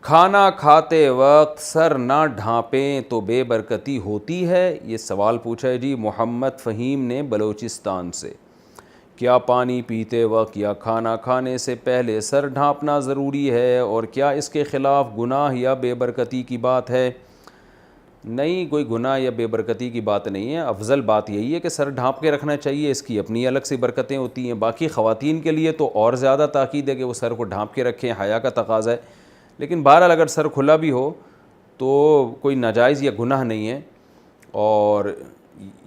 کھانا کھاتے وقت سر نہ ڈھانپیں تو بے برکتی ہوتی ہے؟ یہ سوال پوچھا ہے جی محمد فہیم نے بلوچستان سے۔ کیا پانی پیتے وقت یا کھانا کھانے سے پہلے سر ڈھانپنا ضروری ہے، اور کیا اس کے خلاف گناہ یا بے برکتی کی بات ہے؟ نہیں، کوئی گناہ یا بے برکتی کی بات نہیں ہے۔ افضل بات یہی ہے کہ سر ڈھانپ کے رکھنا چاہیے، اس کی اپنی الگ سی برکتیں ہوتی ہیں۔ باقی خواتین کے لیے تو اور زیادہ تاکید ہے کہ وہ سر کو ڈھانپ کے رکھیں، حیا کا تقاضا ہے۔ لیکن بہرحال اگر سر کھلا بھی ہو تو کوئی ناجائز یا گناہ نہیں ہے۔ اور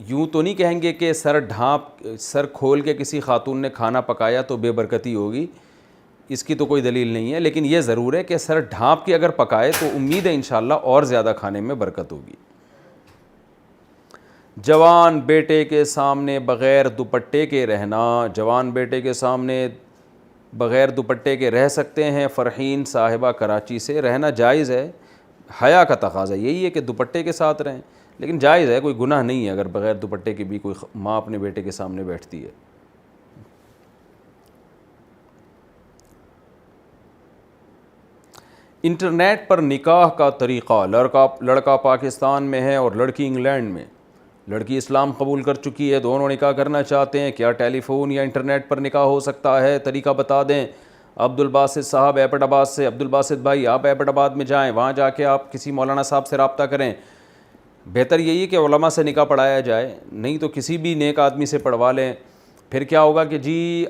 یوں تو نہیں کہیں گے کہ سر کھول کے کسی خاتون نے کھانا پکایا تو بے برکتی ہوگی، اس کی تو کوئی دلیل نہیں ہے۔ لیکن یہ ضرور ہے کہ سر ڈھانپ کے اگر پکائے تو امید ہے انشاءاللہ اور زیادہ کھانے میں برکت ہوگی۔ جوان بیٹے کے سامنے بغیر دوپٹے کے رہنا، جوان بیٹے کے سامنے بغیر دوپٹے کے رہ سکتے ہیں؟ فرحین صاحبہ کراچی سے۔ رہنا جائز ہے، حیا کا تقاضا یہی ہے کہ دوپٹے کے ساتھ رہیں، لیکن جائز ہے، کوئی گناہ نہیں ہے اگر بغیر دوپٹے کے بھی کوئی ماں اپنے بیٹے کے سامنے بیٹھتی ہے۔ انٹرنیٹ پر نکاح کا طریقہ، لڑکا پاکستان میں ہے اور لڑکی انگلینڈ میں، لڑکی اسلام قبول کر چکی ہے، دونوں نکاح کرنا چاہتے ہیں، کیا ٹیلی فون یا انٹرنیٹ پر نکاح ہو سکتا ہے؟ طریقہ بتا دیں۔ عبدالباسط صاحب ایبٹ آباد سے۔ عبدالباسط بھائی آپ ایبٹ آباد میں جائیں، وہاں جا کے آپ کسی مولانا صاحب سے رابطہ کریں۔ بہتر یہی ہے کہ علماء سے نکاح پڑھایا جائے، نہیں تو کسی بھی نیک آدمی سے پڑھوا لیں۔ پھر کیا ہوگا کہ جی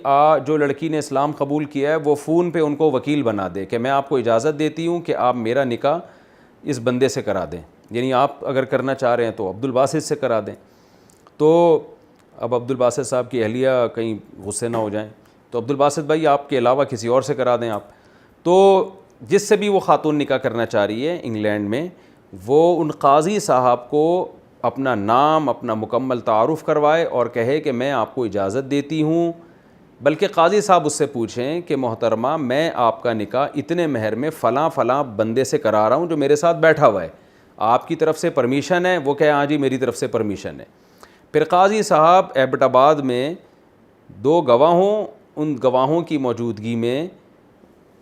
جو لڑکی نے اسلام قبول کیا ہے وہ فون پہ ان کو وکیل بنا دے کہ میں آپ کو اجازت دیتی ہوں کہ آپ میرا نکاح اس بندے سے کرا دیں، یعنی آپ اگر کرنا چاہ رہے ہیں تو عبدالباسط سے کرا دیں۔ تو اب عبدالباسط صاحب کی اہلیہ کہیں غصے نہ ہو جائیں، تو عبدالباسط بھائی آپ کے علاوہ کسی اور سے کرا دیں آپ۔ تو جس سے بھی وہ خاتون نکاح کرنا چاہ رہی ہے انگلینڈ میں، وہ ان قاضی صاحب کو اپنا نام، اپنا مکمل تعارف کروائے اور کہے کہ میں آپ کو اجازت دیتی ہوں، بلکہ قاضی صاحب اس سے پوچھیں کہ محترمہ میں آپ کا نکاح اتنے مہر میں فلاں فلاں بندے سے کرا رہا ہوں جو میرے ساتھ بیٹھا ہوا ہے، آپ کی طرف سے پرمیشن ہے؟ وہ کہے ہاں جی میری طرف سے پرمیشن ہے۔ پھر قاضی صاحب ایبٹ آباد میں 2 گواہ ہوں، ان گواہوں کی موجودگی میں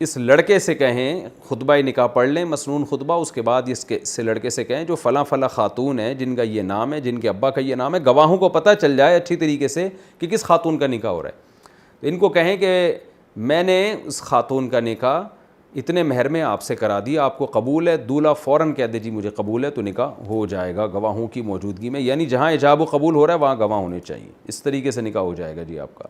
اس لڑکے سے کہیں خطبہ نکاح پڑھ لیں، مسنون خطبہ، اس کے بعد اس لڑکے سے کہیں جو فلاں فلاں خاتون ہیں جن کا یہ نام ہے، جن کے ابا کا یہ نام ہے، گواہوں کو پتہ چل جائے اچھی طریقے سے کہ کس خاتون کا نکاح ہو رہا ہے، تو ان کو کہیں کہ میں نے اس خاتون کا نکاح اتنے مہر میں آپ سے کرا دیا، آپ کو قبول ہے؟ دولہا فوراً کہہ دے جی مجھے قبول ہے، تو نکاح ہو جائے گا گواہوں کی موجودگی میں، یعنی جہاں ایجاب و قبول ہو رہا ہے وہاں گواہ ہونے چاہیے، اس طریقے سے نکاح ہو جائے گا جی آپ کا۔